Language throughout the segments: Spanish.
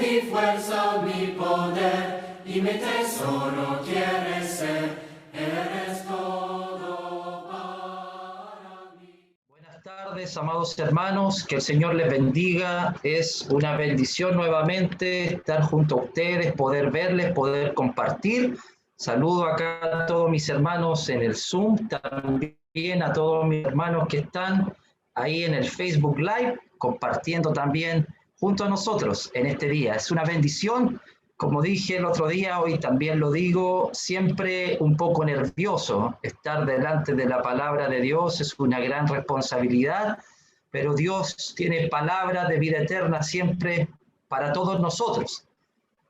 mi fuerza, mi poder, y mi tesoro quieres ser. Eres todo para mí. Buenas tardes, amados hermanos, que el Señor les bendiga. Es una bendición nuevamente estar junto a ustedes, poder verles, poder compartir. Saludo acá a todos mis hermanos en el Zoom, también a todos mis hermanos que están ahí en el Facebook Live, compartiendo también junto a nosotros en este día. Es una bendición, como dije el otro día, hoy también lo digo, siempre un poco nervioso. Estar delante de la palabra de Dios es una gran responsabilidad, pero Dios tiene palabra de vida eterna siempre para todos nosotros.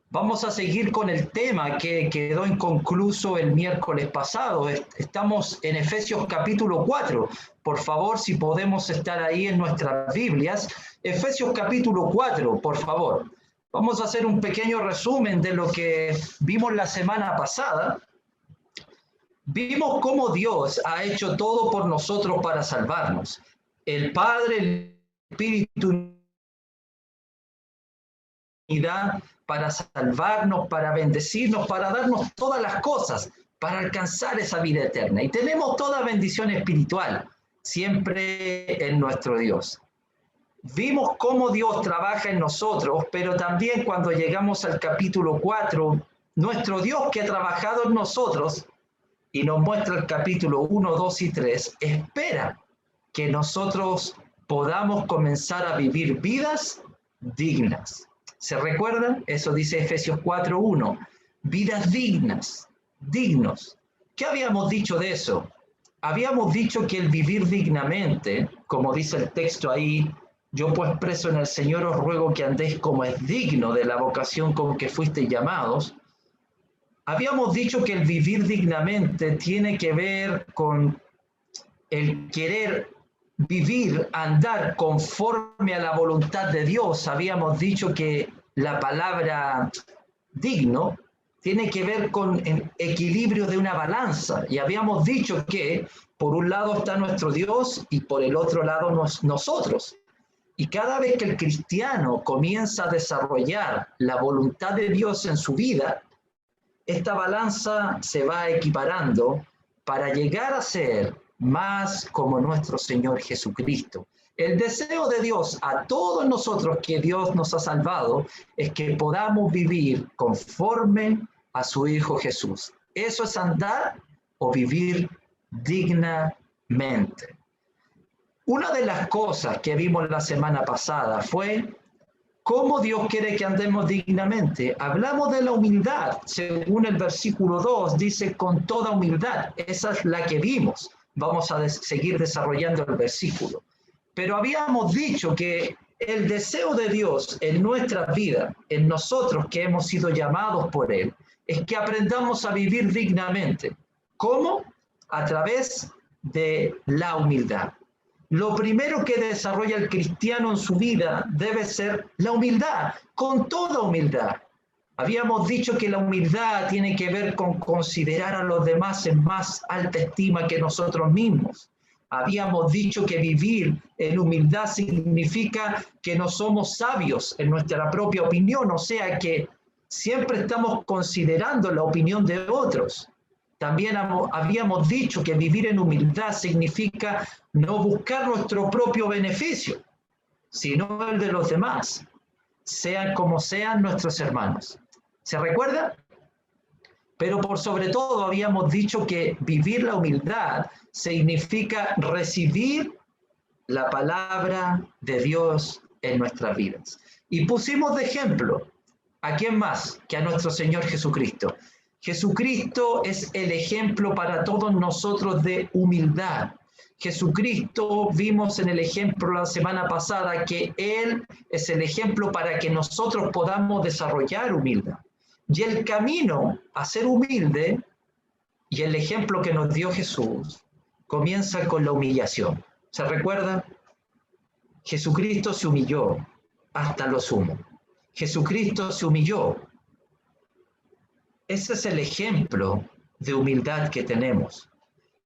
Vamos a seguir con el tema que quedó inconcluso el miércoles pasado. Estamos en Efesios capítulo 4. Por favor, si podemos estar ahí en nuestras Biblias. Efesios capítulo 4, por favor. Vamos a hacer un pequeño resumen de lo que vimos la semana pasada. Vimos cómo Dios ha hecho todo por nosotros para salvarnos. El Padre, el Espíritu, para salvarnos, para bendecirnos, para darnos todas las cosas, para alcanzar esa vida eterna. Y tenemos toda bendición espiritual, siempre en nuestro Dios. Vimos cómo Dios trabaja en nosotros, pero también cuando llegamos al capítulo 4, nuestro Dios que ha trabajado en nosotros, y nos muestra el capítulo 1, 2 y 3, espera que nosotros podamos comenzar a vivir vidas dignas. ¿Se recuerdan? Eso dice Efesios 4:1. Vidas dignas, dignos. ¿Qué habíamos dicho de eso? Habíamos dicho que el vivir dignamente, como dice el texto ahí, yo pues preso en el Señor os ruego que andéis como es digno de la vocación con que fuisteis llamados. Habíamos dicho que el vivir dignamente tiene que ver con el querer vivir, andar conforme a la voluntad de Dios. Habíamos dicho que la palabra digno tiene que ver con el equilibrio de una balanza. Y habíamos dicho que por un lado está nuestro Dios y por el otro lado nosotros. Y cada vez que el cristiano comienza a desarrollar la voluntad de Dios en su vida, esta balanza se va equiparando para llegar a ser más como nuestro Señor Jesucristo. El deseo de Dios a todos nosotros que Dios nos ha salvado es que podamos vivir conforme a su Hijo Jesús. Eso es andar o vivir dignamente. Una de las cosas que vimos la semana pasada fue cómo Dios quiere que andemos dignamente. Hablamos de la humildad. Según el versículo 2, dice con toda humildad. Esa es la que vimos. Vamos a seguir desarrollando el versículo. Pero habíamos dicho que el deseo de Dios en nuestra vida, en nosotros que hemos sido llamados por Él, es que aprendamos a vivir dignamente. ¿Cómo? A través de la humildad. Lo primero que desarrolla el cristiano en su vida debe ser la humildad, con toda humildad. Habíamos dicho que la humildad tiene que ver con considerar a los demás en más alta estima que nosotros mismos. Habíamos dicho que vivir en humildad significa que no somos sabios en nuestra propia opinión, o sea que siempre estamos considerando la opinión de otros. También habíamos dicho que vivir en humildad significa no buscar nuestro propio beneficio, sino el de los demás, sean como sean nuestros hermanos. ¿Se recuerda? Pero por sobre todo habíamos dicho que vivir la humildad significa recibir la palabra de Dios en nuestras vidas. Y pusimos de ejemplo, ¿a quién más que a nuestro Señor Jesucristo? Jesucristo es el ejemplo para todos nosotros de humildad. Jesucristo, vimos en el ejemplo la semana pasada que Él es el ejemplo para que nosotros podamos desarrollar humildad. Y el camino a ser humilde, y el ejemplo que nos dio Jesús, comienza con la humillación. ¿Se recuerda? Jesucristo se humilló hasta lo sumo. Jesucristo se humilló. Ese es el ejemplo de humildad que tenemos.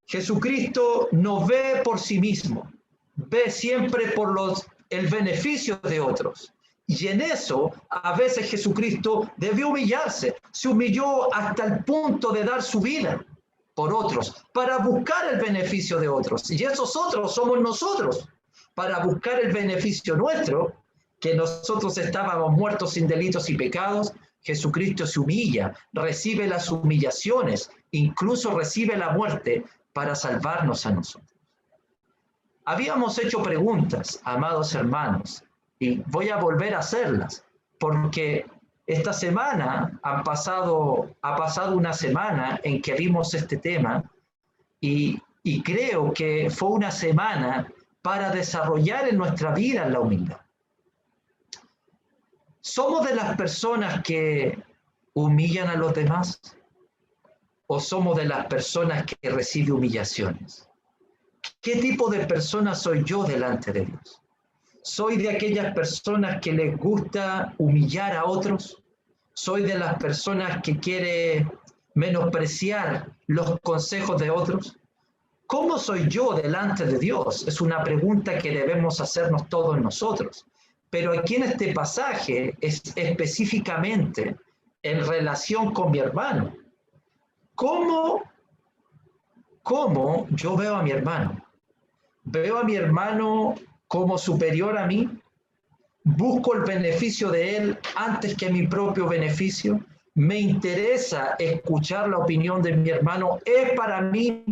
Jesucristo no ve por sí mismo, ve siempre por el beneficio de otros. Y en eso, a veces Jesucristo debió humillarse. Se humilló hasta el punto de dar su vida por otros, para buscar el beneficio de otros. Y esos otros somos nosotros, para buscar el beneficio nuestro, que nosotros estábamos muertos sin delitos y pecados. Jesucristo se humilla, recibe las humillaciones, incluso recibe la muerte para salvarnos a nosotros. Habíamos hecho preguntas, amados hermanos, y voy a volver a hacerlas, porque esta semana ha pasado una semana en que vimos este tema y creo que fue una semana para desarrollar en nuestra vida la humildad. ¿Somos de las personas que humillan a los demás? ¿O somos de las personas que reciben humillaciones? ¿Qué tipo de persona soy yo delante de Dios? ¿Soy de aquellas personas que les gusta humillar a otros? ¿Soy de las personas que quiere menospreciar los consejos de otros? ¿Cómo soy yo delante de Dios? Es una pregunta que debemos hacernos todos nosotros. Pero aquí en este pasaje es específicamente en relación con mi hermano. ¿Cómo yo veo a mi hermano? ¿Veo a mi hermano como superior a mí? ¿Busco el beneficio de él antes que mi propio beneficio? ¿Me interesa escuchar la opinión de mi hermano? ¿Es para mí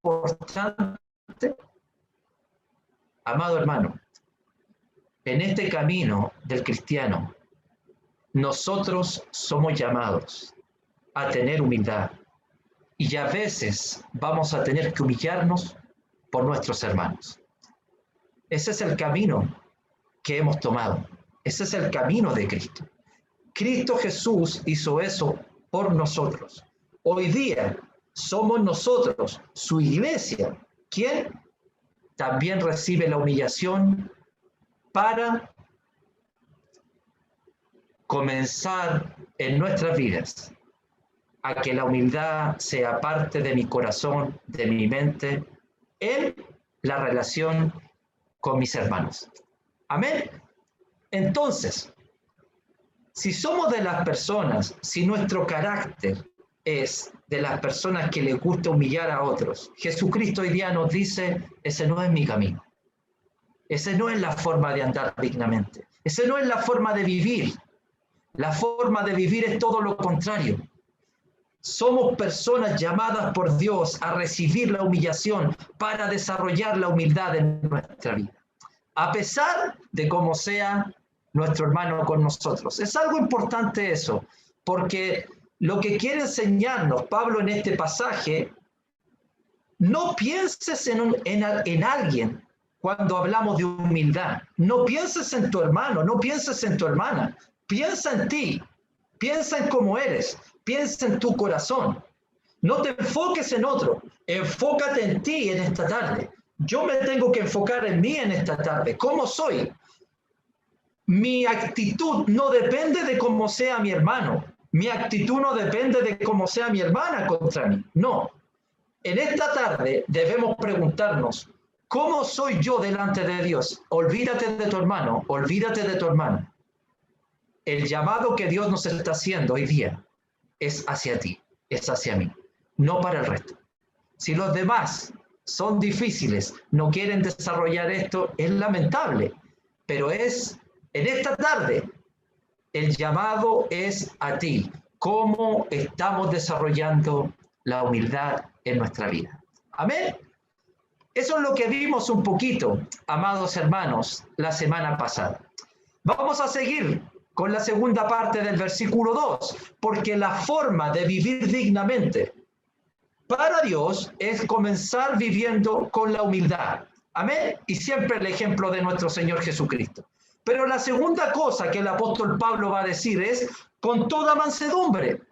importante? Amado hermano, en este camino del cristiano, nosotros somos llamados a tener humildad y a veces vamos a tener que humillarnos por nuestros hermanos. Ese es el camino que hemos tomado. Ese es el camino de Cristo. Cristo Jesús hizo eso por nosotros. Hoy día somos nosotros, su iglesia, quien también recibe la humillación para comenzar en nuestras vidas a que la humildad sea parte de mi corazón, de mi mente, en la relación con mis hermanos. Amén. Entonces, si somos de las personas, si nuestro carácter es de las personas que les gusta humillar a otros, Jesucristo hoy día nos dice, ese no es mi camino. Esa no es la forma de andar dignamente. Esa no es la forma de vivir. La forma de vivir es todo lo contrario. Somos personas llamadas por Dios a recibir la humillación para desarrollar la humildad en nuestra vida, a pesar de cómo sea nuestro hermano con nosotros. Es algo importante eso, porque lo que quiere enseñarnos Pablo en este pasaje, no pienses en alguien cuando hablamos de humildad. No pienses en tu hermano, no pienses en tu hermana. Piensa en ti, piensa en cómo eres, piensa en tu corazón. No te enfoques en otro, enfócate en ti en esta tarde. Yo me tengo que enfocar en mí en esta tarde. ¿Cómo soy? Mi actitud no depende de cómo sea mi hermano. Mi actitud no depende de cómo sea mi hermana contra mí. No. En esta tarde debemos preguntarnos, ¿cómo soy yo delante de Dios? Olvídate de tu hermano, olvídate de tu hermana. El llamado que Dios nos está haciendo hoy día es hacia ti, es hacia mí, no para el resto. Si los demás son difíciles, no quieren desarrollar esto, es lamentable, pero es en esta tarde, el llamado es a ti. ¿Cómo estamos desarrollando la humildad en nuestra vida? Amén. Eso es lo que vimos un poquito, amados hermanos, la semana pasada. Vamos a seguir con la segunda parte del versículo 2, porque la forma de vivir dignamente para Dios es comenzar viviendo con la humildad. Amén. Y siempre el ejemplo de nuestro Señor Jesucristo. Pero la segunda cosa que el apóstol Pablo va a decir es con toda mansedumbre.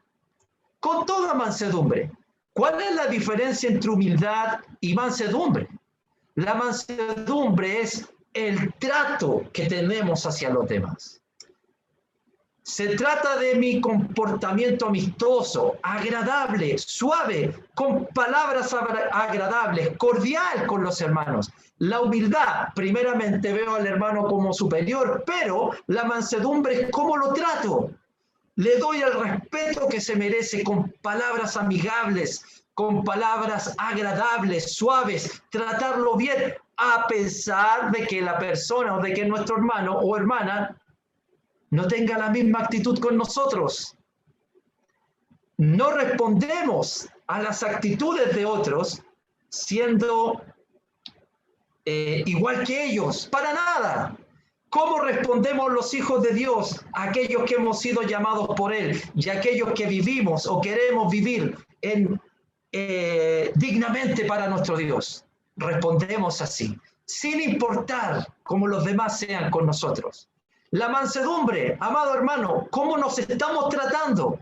Con toda mansedumbre. ¿Cuál es la diferencia entre humildad y mansedumbre? La mansedumbre es el trato que tenemos hacia los demás. Se trata de mi comportamiento amistoso, agradable, suave, con palabras agradables, cordial con los hermanos. La humildad, primeramente veo al hermano como superior, pero la mansedumbre es cómo lo trato. Le doy el respeto que se merece con palabras amigables, con palabras agradables, suaves, tratarlo bien, a pesar de que la persona o de que nuestro hermano o hermana no tenga la misma actitud con nosotros. No respondemos a las actitudes de otros siendo igual que ellos, para nada. ¿Cómo respondemos los hijos de Dios a aquellos que hemos sido llamados por Él y a aquellos que vivimos o queremos vivir dignamente para nuestro Dios? Respondemos así, sin importar cómo los demás sean con nosotros. La mansedumbre, amado hermano, ¿cómo nos estamos tratando?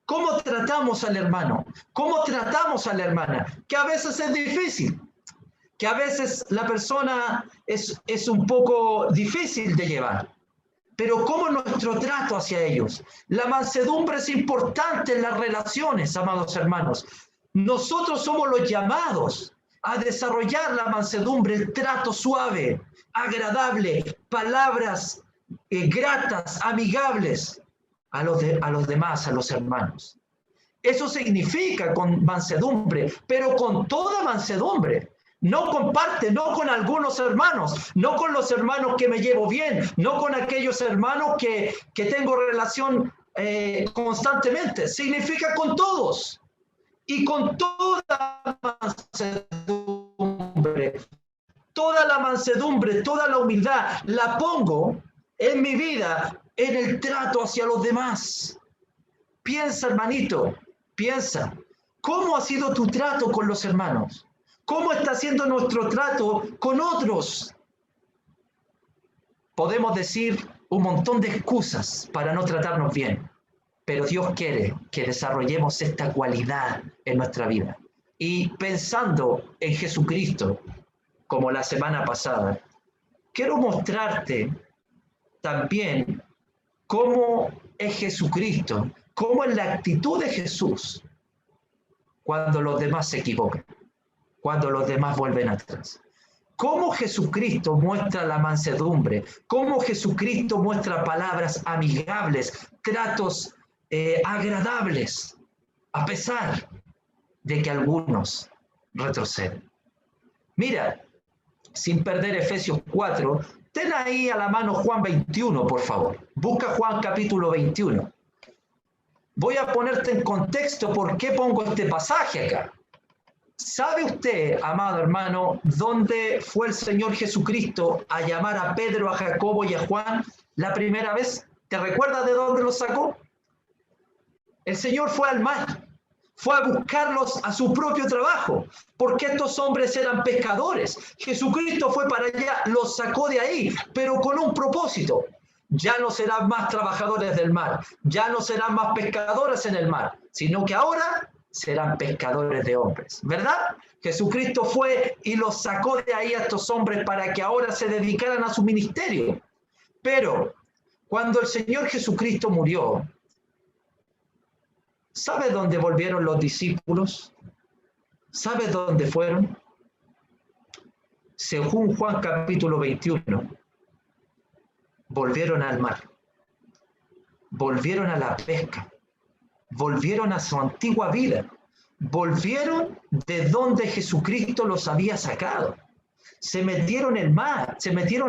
¿Cómo tratamos al hermano? ¿Cómo tratamos a la hermana? Que a veces es difícil, que a veces la persona es un poco difícil de llevar. Pero ¿cómo nuestro trato hacia ellos? La mansedumbre es importante en las relaciones, amados hermanos. Nosotros somos los llamados a desarrollar la mansedumbre, el trato suave, agradable, palabras gratas, amigables a los demás, a los hermanos. Eso significa con mansedumbre, pero con toda mansedumbre. No con parte, no con algunos hermanos, no con los hermanos que me llevo bien, no con aquellos hermanos que tengo relación constantemente. Significa con todos y con toda mansedumbre. Toda la mansedumbre, toda la humildad la pongo en mi vida, en el trato hacia los demás. Piensa, hermanito, piensa. ¿Cómo ha sido tu trato con los hermanos? ¿Cómo está siendo nuestro trato con otros? Podemos decir un montón de excusas para no tratarnos bien, pero Dios quiere que desarrollemos esta cualidad en nuestra vida. Y pensando en Jesucristo, como la semana pasada, quiero mostrarte también cómo es Jesucristo, cómo es la actitud de Jesús cuando los demás se equivocan, cuando los demás vuelven atrás. Cómo Jesucristo muestra la mansedumbre, cómo Jesucristo muestra palabras amigables, tratos agradables, a pesar de que algunos retroceden. Mira, sin perder Efesios 4, ten ahí a la mano Juan 21, por favor. Busca Juan capítulo 21. Voy a ponerte en contexto por qué pongo este pasaje acá. ¿Sabe usted, amado hermano, dónde fue el Señor Jesucristo a llamar a Pedro, a Jacobo y a Juan la primera vez? ¿Te recuerdas de dónde los sacó? El Señor fue al mar. Fue a buscarlos a su propio trabajo, porque estos hombres eran pescadores. Jesucristo fue para allá, los sacó de ahí, pero con un propósito. Ya no serán más trabajadores del mar, ya no serán más pescadores en el mar, sino que ahora serán pescadores de hombres, ¿verdad? Jesucristo fue y los sacó de ahí a estos hombres para que ahora se dedicaran a su ministerio. Pero cuando el Señor Jesucristo murió, ¿sabe dónde volvieron los discípulos? ¿Sabe dónde fueron? Según Juan capítulo 21, volvieron al mar, volvieron a la pesca, volvieron a su antigua vida, volvieron de donde Jesucristo los había sacado. Se metieron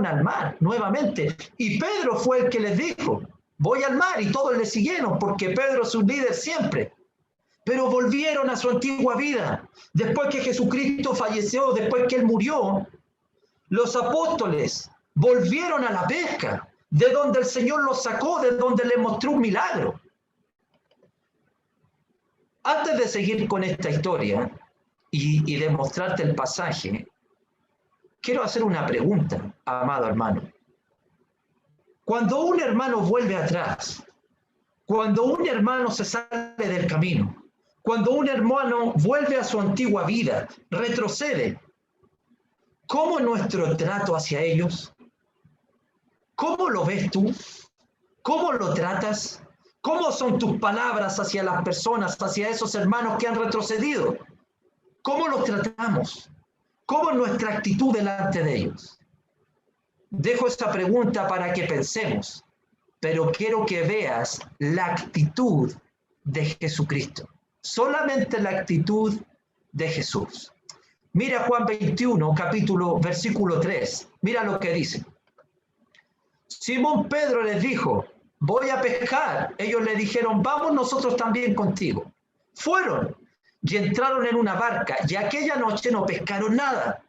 al mar nuevamente. Y Pedro fue el que les dijo, voy al mar, y todos le siguieron, porque Pedro es un líder siempre. Pero volvieron a su antigua vida. Después que Jesucristo falleció, después que Él murió, los apóstoles volvieron a la pesca, de donde el Señor los sacó, de donde les mostró un milagro. Antes de seguir con esta historia y de mostrarte el pasaje, quiero hacer una pregunta, amado hermano. Cuando un hermano vuelve atrás, cuando un hermano se sale del camino, cuando un hermano vuelve a su antigua vida, retrocede, ¿cómo es nuestro trato hacia ellos? ¿Cómo lo ves tú? ¿Cómo lo tratas? ¿Cómo son tus palabras hacia las personas, hacia esos hermanos que han retrocedido? ¿Cómo los tratamos? ¿Cómo es nuestra actitud delante de ellos? Dejo esta pregunta para que pensemos, pero quiero que veas la actitud de Jesucristo. Solamente la actitud de Jesús. Mira Juan 21, versículo 3. Mira lo que dice. Simón Pedro les dijo, voy a pescar. Ellos le dijeron, vamos nosotros también contigo. Fueron y entraron en una barca y aquella noche no pescaron nada.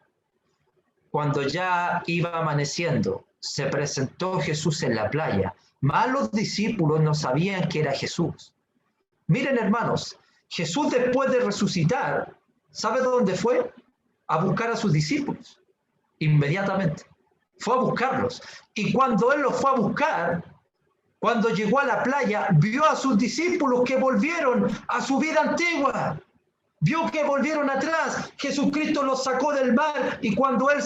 Cuando ya iba amaneciendo, se presentó Jesús en la playa, mas los discípulos no sabían que era Jesús. Miren, hermanos, Jesús después de resucitar, ¿sabe dónde fue? A buscar a sus discípulos. Inmediatamente. Fue a buscarlos. Y cuando él los fue a buscar, cuando llegó a la playa, vio a sus discípulos que volvieron a su vida antigua. Vio que volvieron atrás. Jesucristo los sacó del mar y cuando él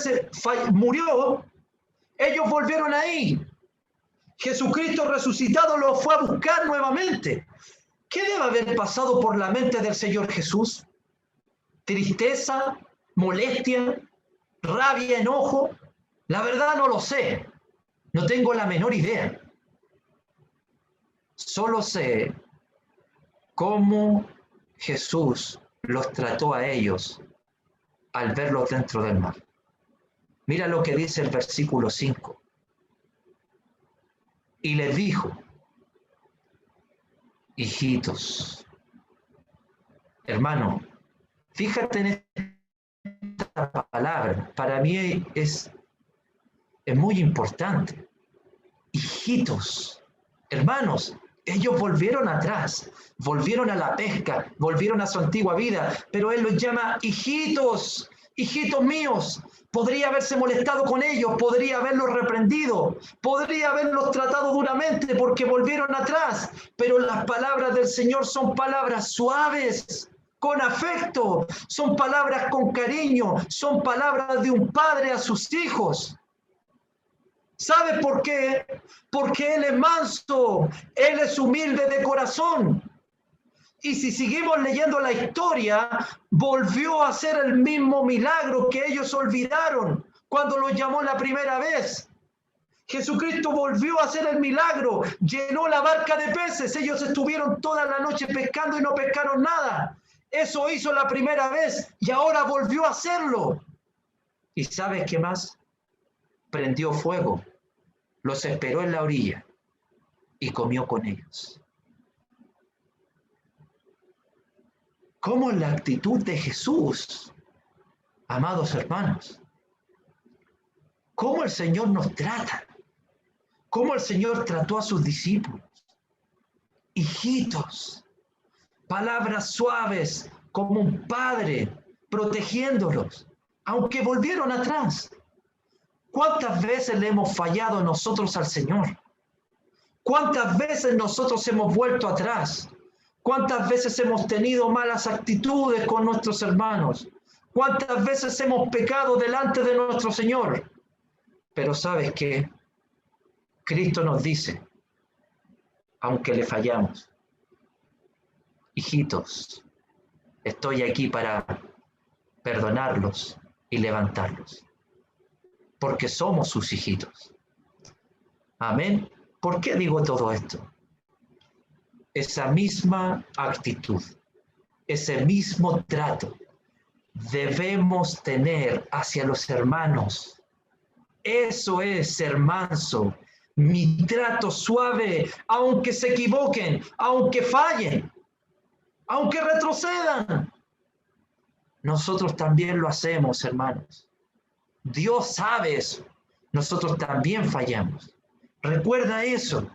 murió, ellos volvieron ahí. Jesucristo resucitado los fue a buscar nuevamente. ¿Qué debe haber pasado por la mente del Señor Jesús? ¿Tristeza? ¿Molestia? ¿Rabia? ¿Enojo? La verdad no lo sé. No tengo la menor idea. Solo sé cómo Jesús los trató a ellos al verlos dentro del mar. Mira lo que dice el versículo 5. Y les dijo, hijitos, hermano, fíjate en esta palabra, para mí es muy importante. Hijitos, hermanos, ellos volvieron atrás, volvieron a la pesca, volvieron a su antigua vida, pero él los llama hijitos, hijitos míos. Podría haberse molestado con ellos, podría haberlos reprendido, podría haberlos tratado duramente porque volvieron atrás, pero las palabras del Señor son palabras suaves, con afecto, son palabras con cariño, son palabras de un padre a sus hijos. ¿Sabe por qué? Porque Él es manso, Él es humilde de corazón. Y si seguimos leyendo la historia, volvió a hacer el mismo milagro que ellos olvidaron cuando los llamó la primera vez. Jesucristo volvió a hacer el milagro, llenó la barca de peces. Ellos estuvieron toda la noche pescando y no pescaron nada. Eso hizo la primera vez y ahora volvió a hacerlo. ¿Y sabes qué más? Prendió fuego, los esperó en la orilla y comió con ellos. ¿Cómo es la actitud de Jesús, amados hermanos? ¿Cómo el Señor nos trata? ¿Cómo el Señor trató a sus discípulos? Hijitos, palabras suaves como un padre protegiéndolos, aunque volvieron atrás. ¿Cuántas veces le hemos fallado nosotros al Señor? ¿Cuántas veces nosotros hemos vuelto atrás? ¿Cuántas veces hemos tenido malas actitudes con nuestros hermanos? ¿Cuántas veces hemos pecado delante de nuestro Señor? Pero ¿sabes qué? Cristo nos dice, aunque le fallamos, hijitos, estoy aquí para perdonarlos y levantarlos, porque somos sus hijitos. Amén. ¿Por qué digo todo esto? Esa misma actitud, ese mismo trato debemos tener hacia los hermanos. Eso es ser manso, mi trato suave, aunque se equivoquen, aunque fallen, aunque retrocedan. Nosotros también lo hacemos, hermanos. Dios sabe eso. Nosotros también fallamos. Recuerda eso.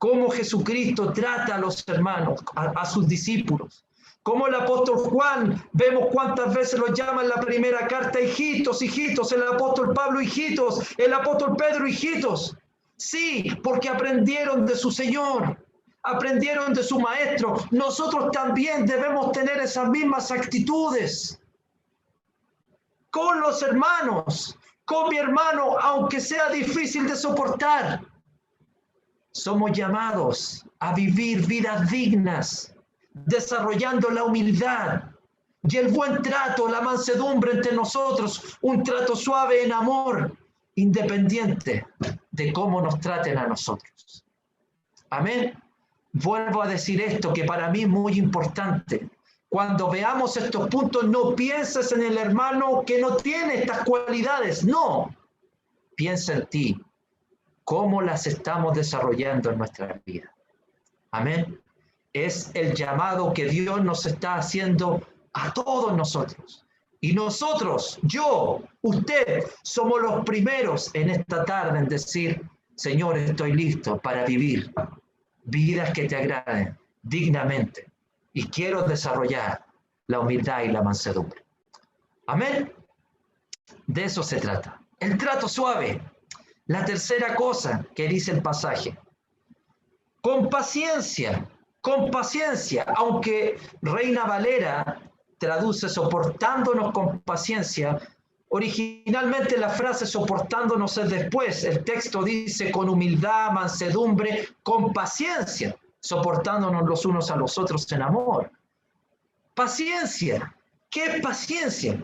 Cómo Jesucristo trata a los hermanos, a sus discípulos. Como el apóstol Juan, vemos cuántas veces los llama en la primera carta, hijitos, hijitos, el apóstol Pablo, hijitos, el apóstol Pedro, hijitos. Sí, porque aprendieron de su Señor, aprendieron de su Maestro. Nosotros también debemos tener esas mismas actitudes. Con los hermanos, con mi hermano, aunque sea difícil de soportar. somos llamados a vivir vidas dignas, desarrollando la humildad y el buen trato, la mansedumbre entre nosotros, un trato suave en amor, independiente de cómo nos traten a nosotros. Amén. Vuelvo a decir esto que para mí es muy importante. Cuando veamos estos puntos, no pienses en el hermano que no tiene estas cualidades. No. Piensa en ti. ¿Cómo las estamos desarrollando en nuestra vida? Amén. Es el llamado que Dios nos está haciendo a todos nosotros. Y nosotros, yo, usted, somos los primeros en esta tarde en decir, Señor, estoy listo para vivir vidas que te agraden dignamente. Y quiero desarrollar la humildad y la mansedumbre. Amén. De eso se trata. El trato suave. La tercera cosa que dice el pasaje. Con paciencia, aunque Reina Valera traduce soportándonos con paciencia, originalmente la frase soportándonos es después. El texto dice con humildad, mansedumbre, con paciencia, soportándonos los unos a los otros en amor. Paciencia. ¿Qué es paciencia?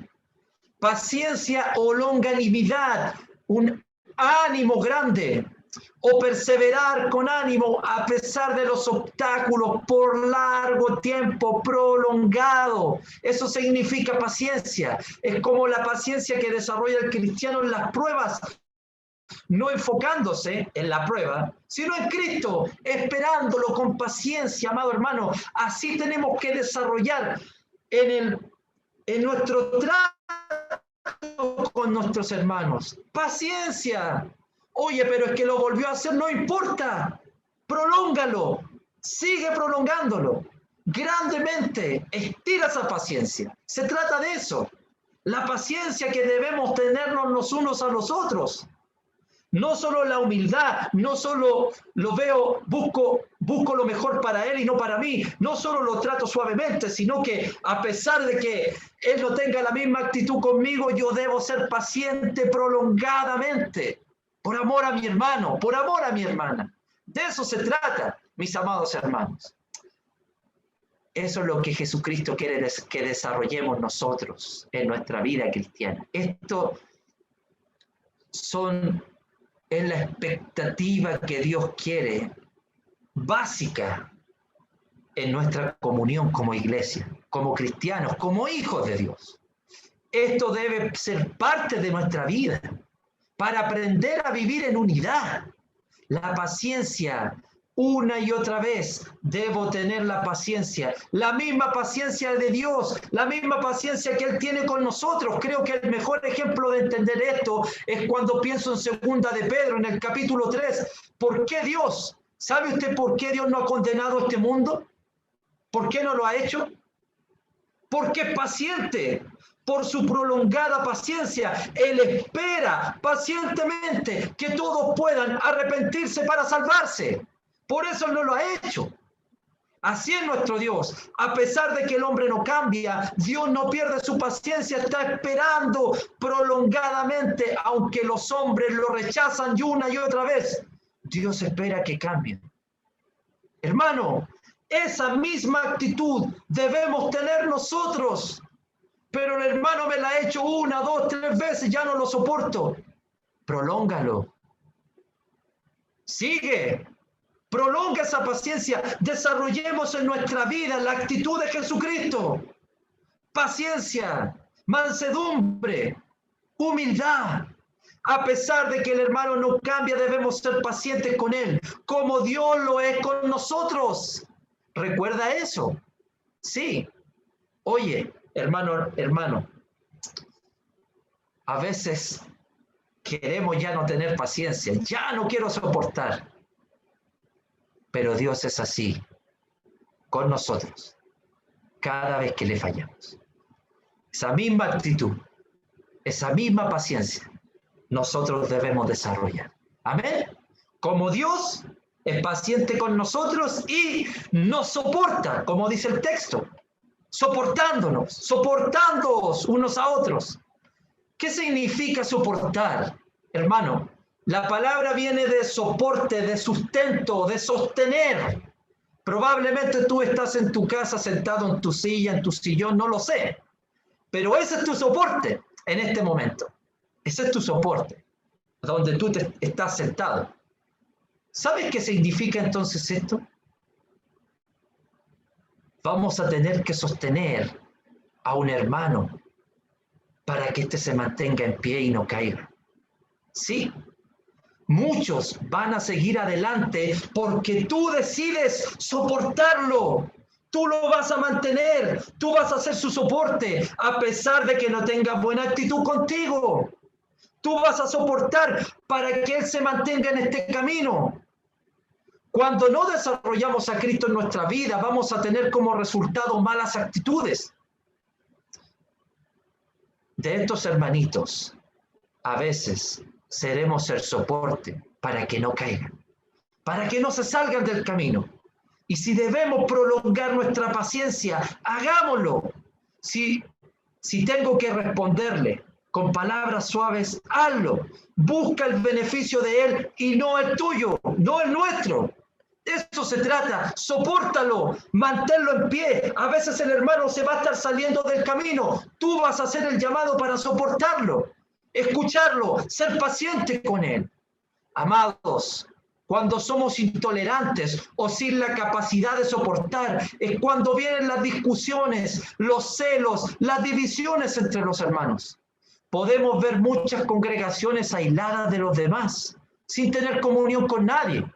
Paciencia o longanimidad, un ánimo grande, o perseverar con ánimo a pesar de los obstáculos por largo tiempo prolongado. Eso significa paciencia. Es como la paciencia que desarrolla el cristiano en las pruebas, no enfocándose en la prueba, sino en Cristo, esperándolo con paciencia, amado hermano. Así tenemos que desarrollar en nuestro trato con nuestros hermanos. Paciencia. Oye, pero es que lo volvió a hacer, no importa. Prolóngalo. Sigue prolongándolo. Grandemente. Estira esa paciencia. Se trata de eso. La paciencia que debemos tenernos los unos a los otros. No solo la humildad, no solo lo veo, busco lo mejor para él y no para mí. No solo lo trato suavemente, sino que a pesar de que él no tenga la misma actitud conmigo, yo debo ser paciente prolongadamente. Por amor a mi hermano, por amor a mi hermana. De eso se trata, mis amados hermanos. Eso es lo que Jesucristo quiere que desarrollemos nosotros en nuestra vida cristiana. Esto es la expectativa que Dios quiere, básica, en nuestra comunión como iglesia, como cristianos, como hijos de Dios. Esto debe ser parte de nuestra vida para aprender a vivir en unidad. La paciencia, una y otra vez, debo tener la paciencia, la misma paciencia de Dios, la misma paciencia que Él tiene con nosotros. Creo que el mejor ejemplo de entender esto es cuando pienso en Segunda de Pedro, en el capítulo 3. ¿Por qué Dios? ¿Sabe usted por qué Dios no ha condenado este mundo? ¿Por qué no lo ha hecho? Porque es paciente. Por su prolongada paciencia, Él espera pacientemente que todos puedan arrepentirse para salvarse. Por eso Él no lo ha hecho. Así es nuestro Dios. A pesar de que el hombre no cambia, Dios no pierde su paciencia, está esperando prolongadamente, aunque los hombres lo rechazan y una y otra vez. Dios espera que cambien. Hermano, esa misma actitud debemos tener nosotros. Pero el hermano me la ha hecho 1, 2, 3 veces, ya no lo soporto. Prolóngalo. Sigue. Prolonga esa paciencia. Desarrollemos en nuestra vida la actitud de Jesucristo. Paciencia, mansedumbre, humildad. A pesar de que el hermano no cambia, debemos ser pacientes con él, como Dios lo es con nosotros. ¿Recuerda eso? Sí. Oye, hermano, a veces queremos ya no tener paciencia, ya no quiero soportar. Pero Dios es así con nosotros cada vez que le fallamos. Esa misma actitud, esa misma paciencia, nosotros debemos desarrollar. Amén. Como Dios es paciente con nosotros y nos soporta, como dice el texto. Soportándonos unos a otros. ¿Qué significa soportar? Hermano, La palabra viene de soporte, de sustento, de sostener. Probablemente tú estás en tu casa sentado en tu silla, en tu sillón, no lo sé. Pero ese es tu soporte en este momento. Ese es tu soporte, donde tú estás sentado. ¿Sabes qué significa entonces esto? Vamos a tener que sostener a un hermano para que éste se mantenga en pie y no caiga. Sí, muchos van a seguir adelante porque tú decides soportarlo. Tú lo vas a mantener, tú vas a ser su soporte, a pesar de que no tenga buena actitud contigo. Tú vas a soportar para que él se mantenga en este camino. Cuando no desarrollamos a Cristo en nuestra vida, vamos a tener como resultado malas actitudes. De estos hermanitos, a veces seremos el soporte para que no caigan, para que no se salgan del camino. Y si debemos prolongar nuestra paciencia, hagámoslo. Si tengo que responderle con palabras suaves, hazlo. Busca el beneficio de él y no el tuyo, no el nuestro. De eso se trata, sopórtalo, manténlo en pie. A veces el hermano se va a estar saliendo del camino. Tú vas a hacer el llamado para soportarlo, escucharlo, ser paciente con él. Amados, cuando somos intolerantes o sin la capacidad de soportar, es cuando vienen las discusiones, los celos, las divisiones entre los hermanos. Podemos ver muchas congregaciones aisladas de los demás, sin tener comunión con nadie.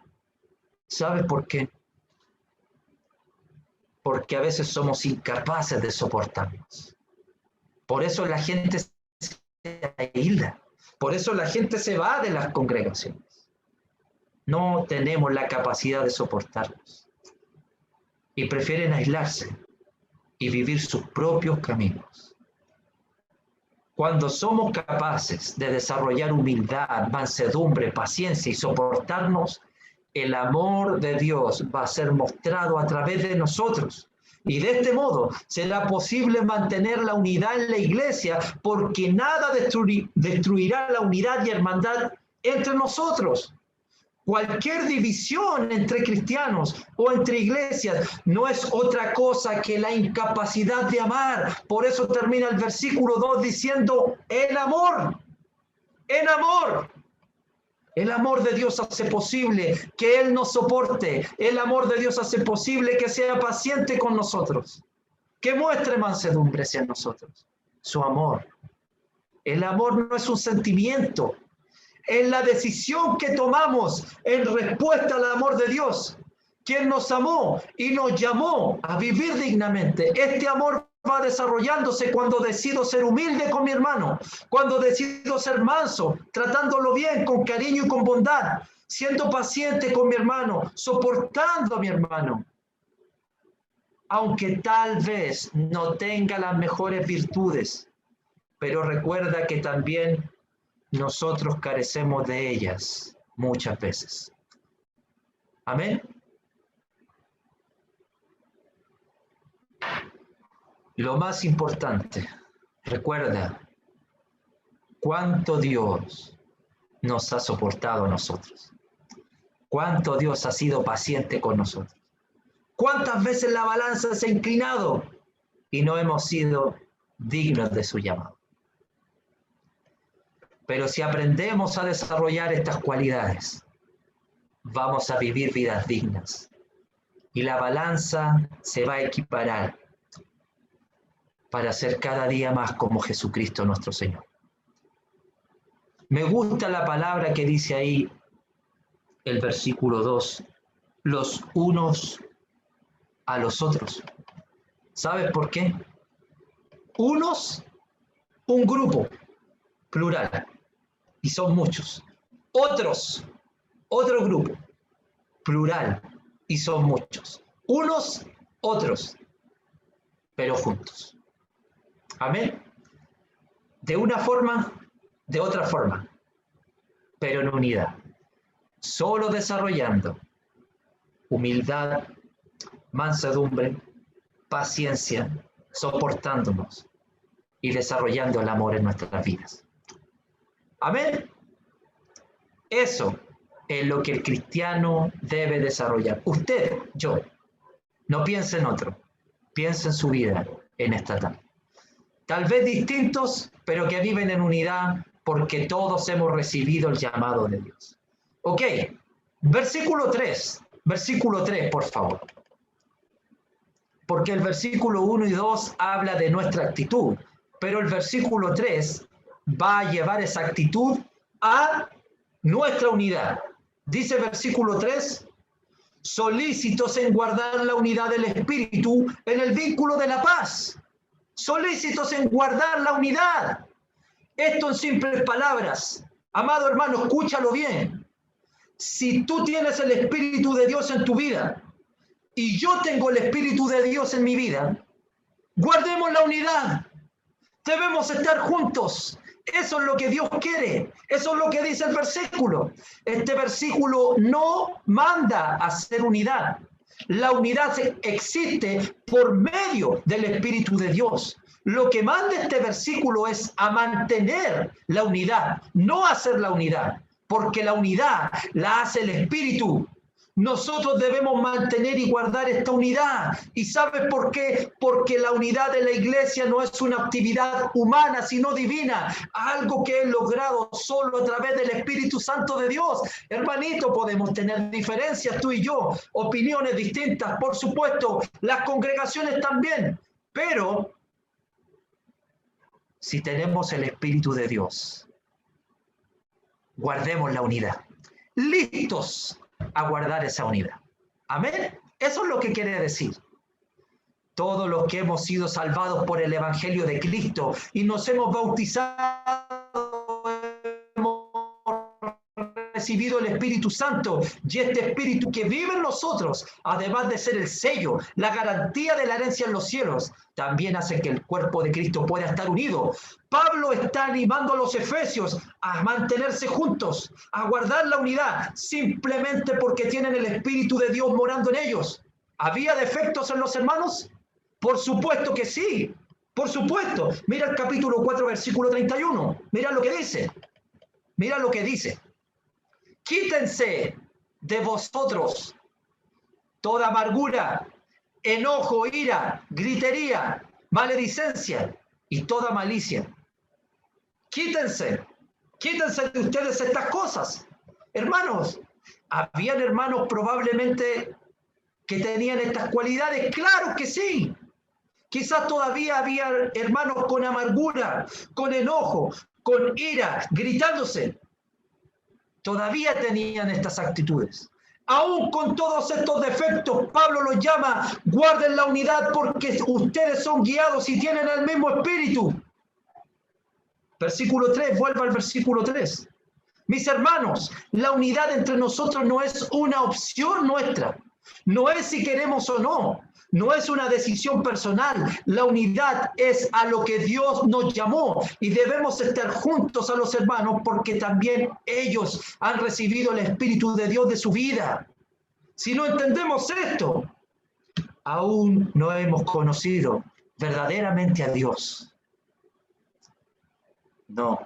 ¿Sabes por qué? Porque a veces somos incapaces de soportarnos. Por eso la gente se aísla. Por eso la gente se va de las congregaciones. No tenemos la capacidad de soportarnos. Y prefieren aislarse y vivir sus propios caminos. Cuando somos capaces de desarrollar humildad, mansedumbre, paciencia y soportarnos, el amor de Dios va a ser mostrado a través de nosotros. Y de este modo será posible mantener la unidad en la iglesia, porque nada destruirá la unidad y hermandad entre nosotros. Cualquier división entre cristianos o entre iglesias no es otra cosa que la incapacidad de amar. Por eso termina el versículo 2 diciendo, el amor. El amor de Dios hace posible que Él nos soporte. El amor de Dios hace posible que sea paciente con nosotros, que muestre mansedumbre hacia nosotros. Su amor. El amor no es un sentimiento. Es la decisión que tomamos en respuesta al amor de Dios, quien nos amó y nos llamó a vivir dignamente. Este amor va desarrollándose cuando decido ser humilde con mi hermano, cuando decido ser manso, tratándolo bien, con cariño y con bondad, siendo paciente con mi hermano, soportando a mi hermano. Aunque tal vez no tenga las mejores virtudes, pero recuerda que también nosotros carecemos de ellas muchas veces. Amén. Lo más importante, recuerda cuánto Dios nos ha soportado a nosotros. Cuánto Dios ha sido paciente con nosotros. Cuántas veces la balanza se ha inclinado y no hemos sido dignos de su llamado. Pero si aprendemos a desarrollar estas cualidades, vamos a vivir vidas dignas. Y la balanza se va a equiparar para ser cada día más como Jesucristo nuestro Señor. Me gusta la palabra que dice ahí el versículo 2, los unos a los otros. ¿Sabes por qué? Unos, un grupo, plural. Y son muchos. Otros, otro grupo, plural, y son muchos. Unos, otros, pero juntos. Amén. De una forma, de otra forma, pero en unidad. Solo desarrollando humildad, mansedumbre, paciencia, soportándonos y desarrollando el amor en nuestras vidas. Amén. Eso es lo que el cristiano debe desarrollar. Usted, yo, no piense en otro, piense en su vida en esta tarde. Tal vez distintos, pero que viven en unidad porque todos hemos recibido el llamado de Dios. Ok, versículo 3, por favor. Porque el versículo 1 y 2 habla de nuestra actitud, pero el versículo 3 va a llevar esa actitud a nuestra unidad. Dice versículo 3, solícitos en guardar la unidad del Espíritu en el vínculo de la paz. Solícitos en guardar la unidad. Esto en simples palabras. Amado hermano, escúchalo bien. Si tú tienes el Espíritu de Dios en tu vida y yo tengo el Espíritu de Dios en mi vida, guardemos la unidad. Debemos estar juntos. Eso es lo que Dios quiere. Eso es lo que dice el versículo. Este versículo no manda a hacer unidad. La unidad existe por medio del Espíritu de Dios. Lo que manda este versículo es a mantener la unidad, no hacer la unidad, porque la unidad la hace el Espíritu. Nosotros debemos mantener y guardar esta unidad. ¿Y sabes por qué? Porque la unidad de la iglesia no es una actividad humana, sino divina. Algo que es logrado solo a través del Espíritu Santo de Dios. Hermanito, podemos tener diferencias, tú y yo, opiniones distintas, por supuesto, las congregaciones también. Pero si tenemos el Espíritu de Dios, guardemos la unidad. Listos a guardar esa unidad. Amén. Eso es lo que quiere decir. Todos los que hemos sido salvados por el Evangelio de Cristo y nos hemos bautizado, hemos recibido el Espíritu Santo, y este Espíritu que vive en nosotros, además de ser el sello, la garantía de la herencia en los cielos, también hace que el cuerpo de Cristo pueda estar unido. Pablo está animando a los efesios a mantenerse juntos, a guardar la unidad, simplemente porque tienen el Espíritu de Dios morando en ellos. ¿Había defectos en los hermanos? Por supuesto que sí, por supuesto. Mira el capítulo 4, versículo 31. Mira lo que dice. Mira lo que dice. Quítense de vosotros toda amargura, enojo, ira, gritería, maledicencia y toda malicia. Quítense de ustedes estas cosas. Hermanos, ¿habían hermanos probablemente que tenían estas cualidades? Claro que sí. Quizás todavía había hermanos con amargura, con enojo, con ira, gritándose. Todavía tenían estas actitudes. Aún con todos estos defectos, Pablo los llama, guarden la unidad porque ustedes son guiados y tienen el mismo espíritu. Versículo 3, vuelva al versículo 3. Mis hermanos, la unidad entre nosotros no es una opción nuestra. No es si queremos o no. No es una decisión personal. La unidad es a lo que Dios nos llamó y debemos estar juntos a los hermanos porque también ellos han recibido el Espíritu de Dios de su vida. Si no entendemos esto, aún no hemos conocido verdaderamente a Dios. No.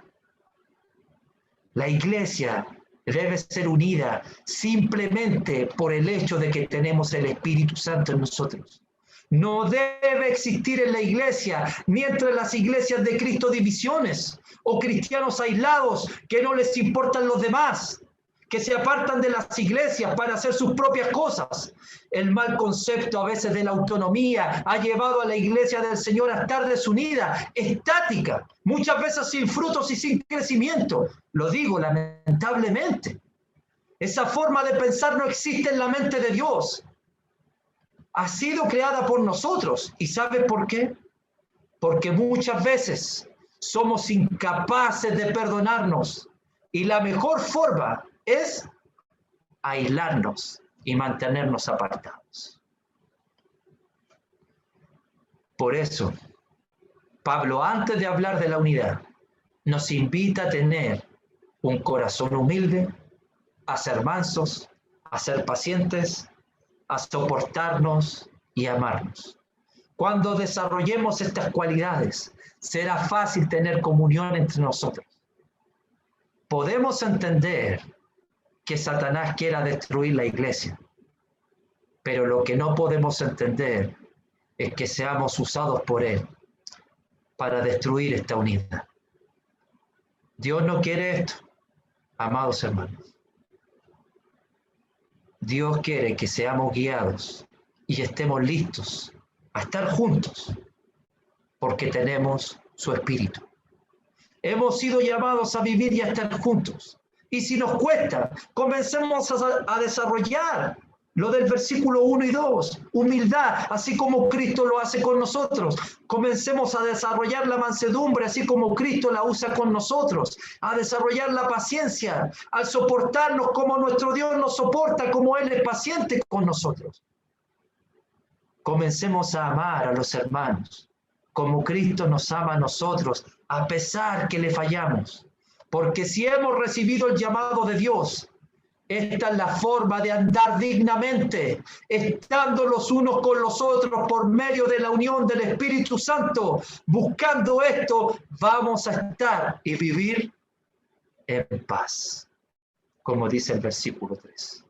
La iglesia debe ser unida simplemente por el hecho de que tenemos el Espíritu Santo en nosotros. No debe existir en la iglesia, ni entre las iglesias de Cristo, divisiones o cristianos aislados que no les importan los demás, que se apartan de las iglesias para hacer sus propias cosas. El mal concepto a veces de la autonomía ha llevado a la iglesia del Señor a estar desunida, estática, muchas veces sin frutos y sin crecimiento. Lo digo lamentablemente. Esa forma de pensar no existe en la mente de Dios. Ha sido creada por nosotros. ¿Y sabe por qué? Porque muchas veces somos incapaces de perdonarnos. Y la mejor forma es aislarnos y mantenernos apartados. Por eso, Pablo, antes de hablar de la unidad, nos invita a tener un corazón humilde, a ser mansos, a ser pacientes, a soportarnos y amarnos. Cuando desarrollemos estas cualidades, será fácil tener comunión entre nosotros. Podemos entender que Satanás quiera destruir la iglesia. Pero lo que no podemos entender es que seamos usados por él para destruir esta unidad. Dios no quiere esto, amados hermanos. Dios quiere que seamos guiados y estemos listos a estar juntos, porque tenemos su espíritu. Hemos sido llamados a vivir y a estar juntos. Y si nos cuesta, comencemos a desarrollar lo del versículo 1 y 2, humildad, así como Cristo lo hace con nosotros. Comencemos a desarrollar la mansedumbre, así como Cristo la usa con nosotros. A desarrollar la paciencia, al soportarnos como nuestro Dios nos soporta, como Él es paciente con nosotros. Comencemos a amar a los hermanos, como Cristo nos ama a nosotros, a pesar que le fallamos. Porque si hemos recibido el llamado de Dios, esta es la forma de andar dignamente, estando los unos con los otros por medio de la unión del Espíritu Santo. Buscando esto, vamos a estar y vivir en paz, como dice el versículo 3.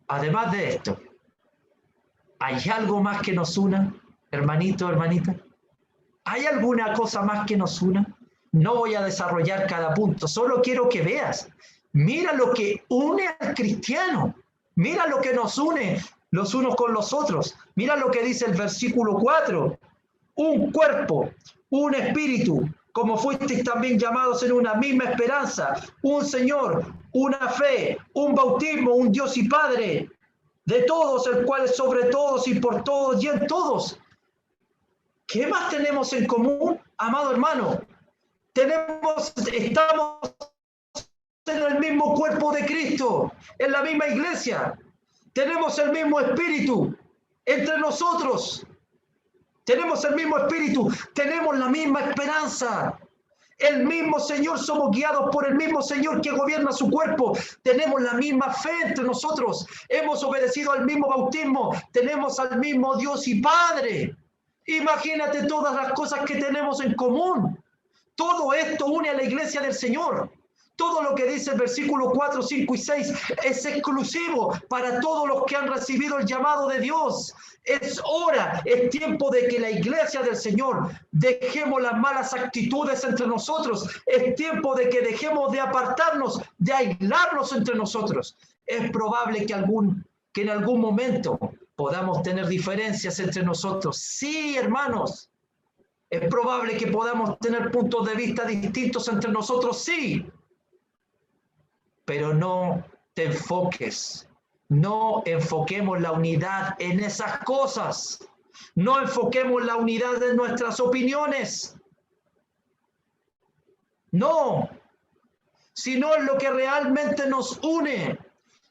Además de esto, ¿hay algo más que nos una, hermanito, hermanita? ¿Hay alguna cosa más que nos una? No voy a desarrollar cada punto, solo quiero que veas. Mira lo que une al cristiano. Mira lo que nos une los unos con los otros. Mira lo que dice el versículo 4. Un cuerpo, un espíritu, como fuisteis también llamados en una misma esperanza, un Señor, una fe, un bautismo, un Dios y Padre de todos, el cual es sobre todos y por todos y en todos. ¿Qué más tenemos en común, amado hermano? Estamos en el mismo cuerpo de Cristo, en la misma iglesia. Tenemos el mismo espíritu entre nosotros. Tenemos el mismo espíritu, tenemos la misma esperanza. El mismo Señor, somos guiados por el mismo Señor que gobierna su cuerpo. Tenemos la misma fe entre nosotros. Hemos obedecido al mismo bautismo. Tenemos al mismo Dios y Padre. Imagínate todas las cosas que tenemos en común. Todo esto une a la iglesia del Señor. Todo lo que dice el versículo 4, 5 y 6 es exclusivo para todos los que han recibido el llamado de Dios. Es hora, es tiempo de que la iglesia del Señor dejemos las malas actitudes entre nosotros. Es tiempo de que dejemos de apartarnos, de aislarnos entre nosotros. Es probable que en algún momento podamos tener diferencias entre nosotros. Sí, hermanos. Es probable que podamos tener puntos de vista distintos entre nosotros, sí. Pero no te enfoques, no enfoquemos la unidad en esas cosas. No enfoquemos la unidad en nuestras opiniones. No, sino en lo que realmente nos une.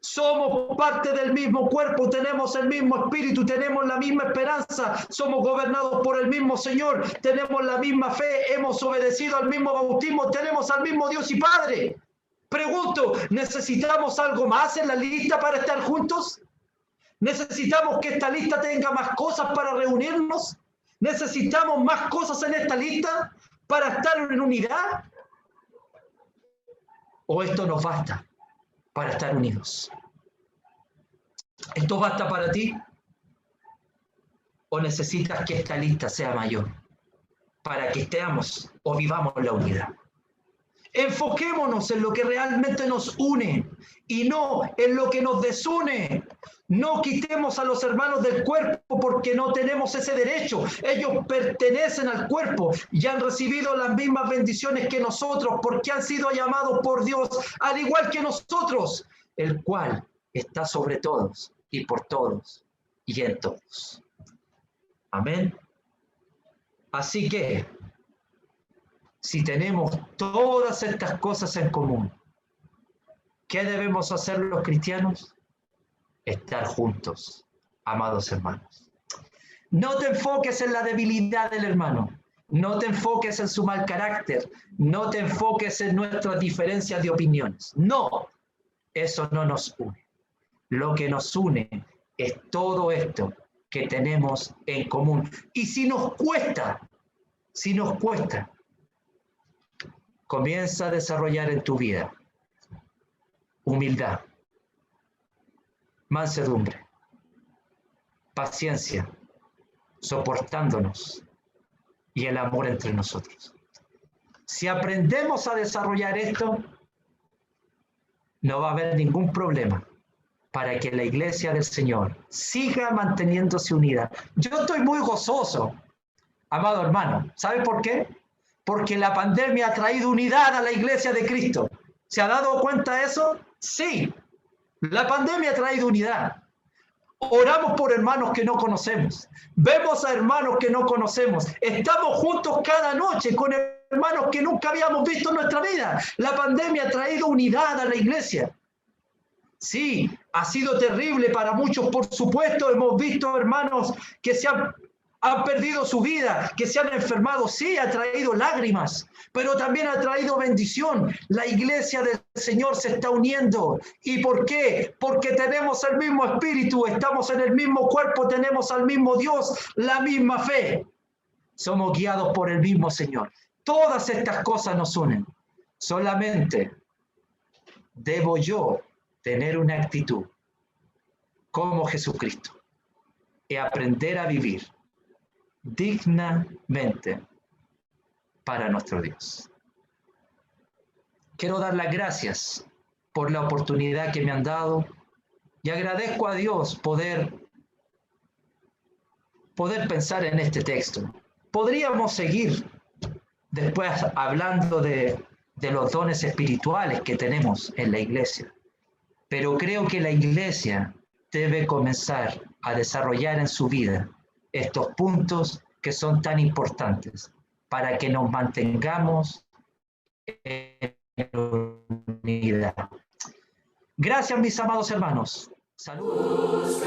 Somos parte del mismo cuerpo, tenemos el mismo espíritu, tenemos la misma esperanza, somos gobernados por el mismo Señor, tenemos la misma fe, hemos obedecido al mismo bautismo, tenemos al mismo Dios y Padre. Pregunto, ¿necesitamos algo más en la lista para estar juntos? ¿Necesitamos que esta lista tenga más cosas para reunirnos? ¿Necesitamos más cosas en esta lista para estar en unidad? ¿O esto nos basta para estar unidos? ¿Esto basta para ti? ¿O necesitas que esta lista sea mayor para que estemos o vivamos la unidad? Enfoquémonos en lo que realmente nos une y no en lo que nos desune. No quitemos a los hermanos del cuerpo porque no tenemos ese derecho. Ellos pertenecen al cuerpo y han recibido las mismas bendiciones que nosotros porque han sido llamados por Dios al igual que nosotros, el cual está sobre todos y por todos y en todos. Amén. Así que, si tenemos todas estas cosas en común, ¿qué debemos hacer los cristianos? Estar juntos, amados hermanos. No te enfoques en la debilidad del hermano, no te enfoques en su mal carácter, no te enfoques en nuestras diferencias de opiniones. No, eso no nos une. Lo que nos une es todo esto que tenemos en común. Y si nos cuesta, comienza a desarrollar en tu vida humildad, mansedumbre, paciencia, soportándonos y el amor entre nosotros. Si aprendemos a desarrollar esto, no va a haber ningún problema para que la iglesia del Señor siga manteniéndose unida. Yo estoy muy gozoso, amado hermano. ¿Sabe por qué? Porque la pandemia ha traído unidad a la iglesia de Cristo. ¿Se ha dado cuenta de eso? Sí, la pandemia ha traído unidad. Oramos por hermanos que no conocemos. Vemos a hermanos que no conocemos. Estamos juntos cada noche con hermanos que nunca habíamos visto en nuestra vida. La pandemia ha traído unidad a la iglesia. Sí, ha sido terrible para muchos, por supuesto. Hemos visto hermanos que han perdido su vida, que se han enfermado. Sí, ha traído lágrimas, pero también ha traído bendición. La iglesia del Señor se está uniendo. ¿Y por qué? Porque tenemos el mismo espíritu, estamos en el mismo cuerpo, tenemos al mismo Dios, la misma fe. Somos guiados por el mismo Señor. Todas estas cosas nos unen. Solamente debo yo tener una actitud como Jesucristo y aprender a vivir dignamente para nuestro Dios. Quiero dar las gracias por la oportunidad que me han dado y agradezco a Dios poder pensar en este texto. Podríamos seguir después hablando de los dones espirituales que tenemos en la iglesia, pero creo que la iglesia debe comenzar a desarrollar en su vida estos puntos que son tan importantes para que nos mantengamos en unidad. Gracias, mis amados hermanos. Saludos.